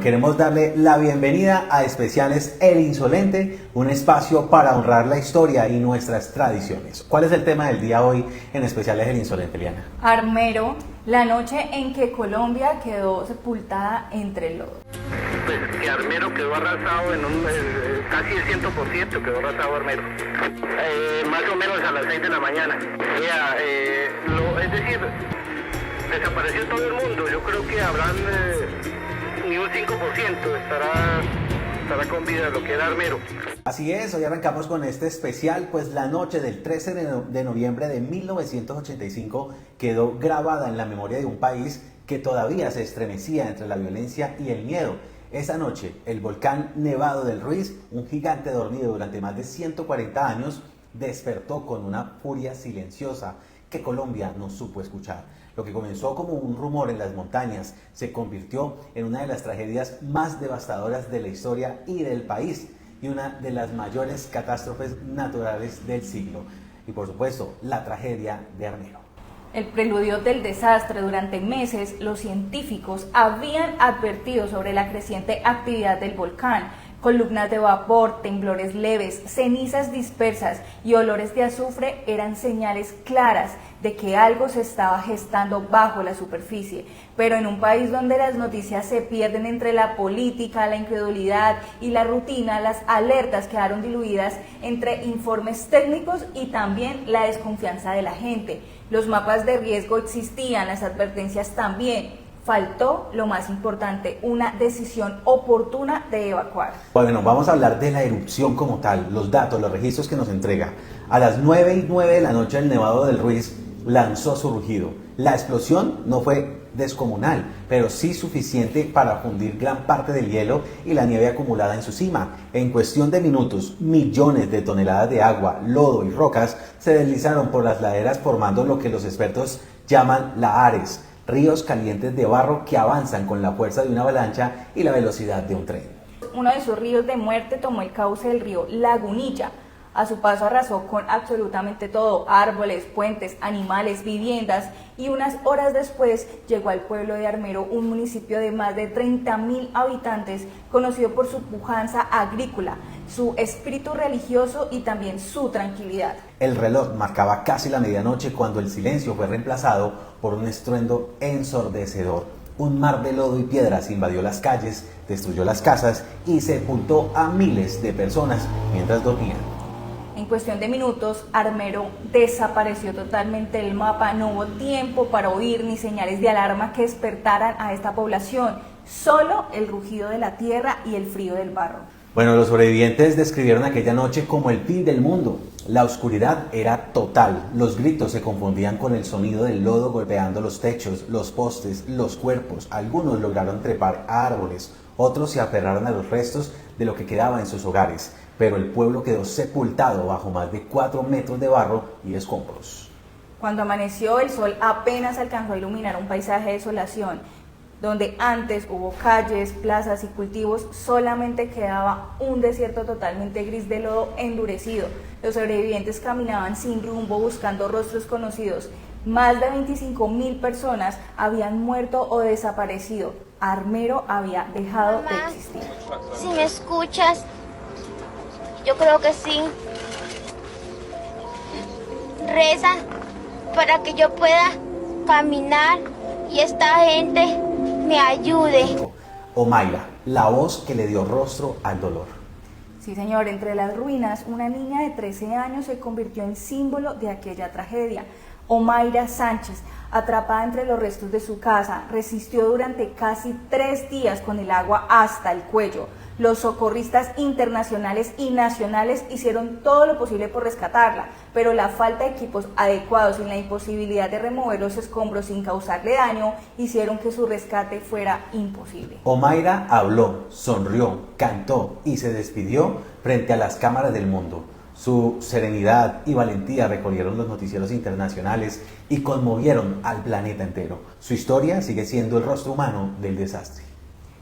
queremos darle la bienvenida a Especiales El Insolente, un espacio para honrar la historia y nuestras tradiciones. ¿Cuál es el tema del día hoy en Especiales El Insolente, Liana? Armero, la noche en que Colombia quedó sepultada entre el lodo. Pues que Armero quedó arrasado en casi el 100% quedó arrasado Armero. Más o menos a las 6 de la mañana. Es decir, desapareció todo el mundo. Yo creo que habrán ni un 5% estará con vida lo que era Armero. Así es, hoy arrancamos con este especial, pues la noche del 13 de noviembre de 1985 quedó grabada en la memoria de un país que todavía se estremecía entre la violencia y el miedo. Esa noche, el volcán Nevado del Ruiz, un gigante dormido durante más de 140 años, despertó con una furia silenciosa que Colombia no supo escuchar. Lo que comenzó como un rumor en las montañas se convirtió en una de las tragedias más devastadoras de la historia y del país, y una de las mayores catástrofes naturales del siglo. Y por supuesto, la tragedia de Armero. El preludio del desastre. Durante meses, los científicos habían advertido sobre la creciente actividad del volcán. Columnas de vapor, temblores leves, cenizas dispersas y olores de azufre eran señales claras de que algo se estaba gestando bajo la superficie. Pero en un país donde las noticias se pierden entre la política, la incredulidad y la rutina, las alertas quedaron diluidas entre informes técnicos y también la desconfianza de la gente. Los mapas de riesgo existían, las advertencias también. Faltó lo más importante, una decisión oportuna de evacuar. Bueno, vamos a hablar de la erupción como tal, los datos, los registros que nos entrega. A las 9:09 de la noche el Nevado del Ruiz lanzó su rugido. La explosión no fue descomunal, pero sí suficiente para fundir gran parte del hielo y la nieve acumulada en su cima. En cuestión de minutos, millones de toneladas de agua, lodo y rocas se deslizaron por las laderas formando lo que los expertos llaman lahares, ríos calientes de barro que avanzan con la fuerza de una avalancha y la velocidad de un tren. Uno de esos ríos de muerte tomó el cauce del río Lagunilla. A su paso arrasó con absolutamente todo, árboles, puentes, animales, viviendas, y unas horas después llegó al pueblo de Armero, un municipio de más de 30.000 habitantes, conocido por su pujanza agrícola, su espíritu religioso y también su tranquilidad. El reloj marcaba casi la medianoche cuando el silencio fue reemplazado por un estruendo ensordecedor. Un mar de lodo y piedras invadió las calles, destruyó las casas y sepultó a miles de personas mientras dormían. En cuestión de minutos, Armero desapareció totalmente del mapa. No hubo tiempo para oír ni señales de alarma que despertaran a esta población. Solo el rugido de la tierra y el frío del barro. Bueno, los sobrevivientes describieron aquella noche como el fin del mundo. La oscuridad era total. Los gritos se confundían con el sonido del lodo golpeando los techos, los postes, los cuerpos. Algunos lograron trepar a árboles, otros se aferraron a los restos de lo que quedaba en sus hogares. Pero el pueblo quedó sepultado bajo más de 4 metros de barro y escombros. Cuando amaneció, el sol apenas alcanzó a iluminar un paisaje de desolación. Donde antes hubo calles, plazas y cultivos, solamente quedaba un desierto totalmente gris de lodo endurecido. Los sobrevivientes caminaban sin rumbo buscando rostros conocidos. Más de 25.000 personas habían muerto o desaparecido. Armero había dejado de existir. Si me escuchas, yo creo que sí. Reza para que yo pueda caminar y esta gente me ayude. Omaira, la voz que le dio rostro al dolor. Sí, señor, entre las ruinas, una niña de 13 años se convirtió en símbolo de aquella tragedia. Omaira Sánchez, atrapada entre los restos de su casa, resistió durante casi 3 días con el agua hasta el cuello. Los socorristas internacionales y nacionales hicieron todo lo posible por rescatarla, pero la falta de equipos adecuados y la imposibilidad de remover los escombros sin causarle daño hicieron que su rescate fuera imposible. Omaira habló, sonrió, cantó y se despidió frente a las cámaras del mundo. Su serenidad y valentía recorrieron los noticieros internacionales y conmovieron al planeta entero. Su historia sigue siendo el rostro humano del desastre.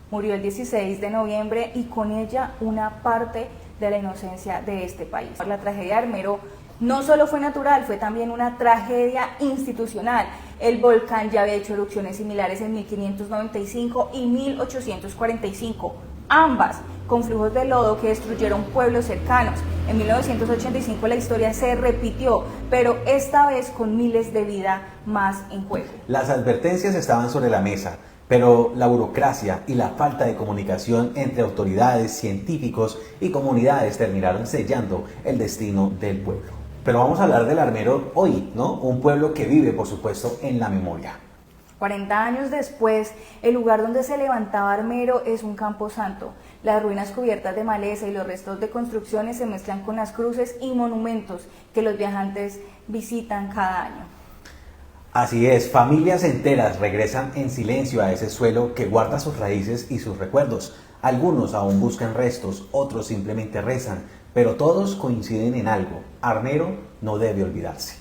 Murió el 16 de noviembre y con ella una parte de la inocencia de este país. La tragedia de Armero No solo fue natural, fue también una tragedia institucional. El volcán ya había hecho erupciones similares en 1595 y 1845, ambas con flujos de lodo que destruyeron pueblos cercanos. En 1985 la historia se repitió, pero esta vez con miles de vidas más en juego. Las advertencias estaban sobre la mesa, pero la burocracia y la falta de comunicación entre autoridades, científicos y comunidades terminaron sellando el destino del pueblo. Pero vamos a hablar del Armero hoy, ¿no? Un pueblo que vive, por supuesto, en la memoria. 40 años después, el lugar donde se levantaba Armero es un camposanto. Las ruinas cubiertas de maleza y los restos de construcciones se mezclan con las cruces y monumentos que los viajantes visitan cada año. Así es, familias enteras regresan en silencio a ese suelo que guarda sus raíces y sus recuerdos. Algunos aún buscan restos, otros simplemente rezan, pero todos coinciden en algo: Armero no debe olvidarse.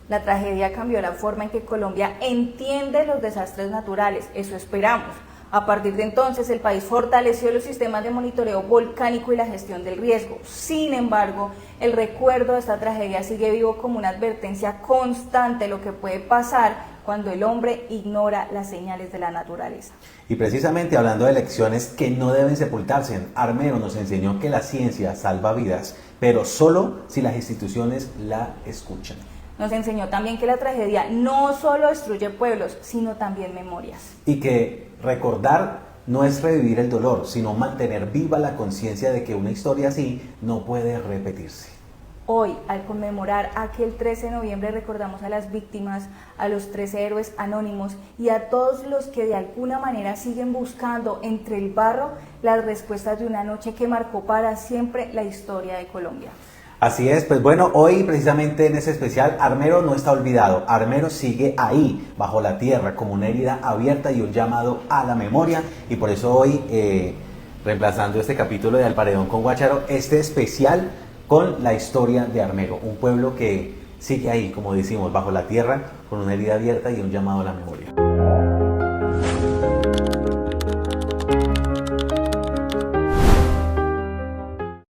La tragedia cambió la forma en que Colombia entiende los desastres naturales, eso esperamos. A partir de entonces, el país fortaleció los sistemas de monitoreo volcánico y la gestión del riesgo. Sin embargo, el recuerdo de esta tragedia sigue vivo como una advertencia constante de lo que puede pasar cuando el hombre ignora las señales de la naturaleza. Y precisamente hablando de lecciones que no deben sepultarse, Armero nos enseñó que la ciencia salva vidas, pero solo si las instituciones la escuchan. Nos enseñó también que la tragedia no solo destruye pueblos, sino también memorias. Y que recordar no es revivir el dolor, sino mantener viva la conciencia de que una historia así no puede repetirse. Hoy, al conmemorar aquel 13 de noviembre, recordamos a las víctimas, a los 13 héroes anónimos y a todos los que de alguna manera siguen buscando entre el barro las respuestas de una noche que marcó para siempre la historia de Colombia. Así es, pues bueno, hoy precisamente en ese especial Armero no está olvidado, Armero sigue ahí, bajo la tierra, como una herida abierta y un llamado a la memoria, y por eso hoy, reemplazando este capítulo de Al Paredón con Guácharo, este especial con la historia de Armero, un pueblo que sigue ahí, como decimos, bajo la tierra, con una herida abierta y un llamado a la memoria.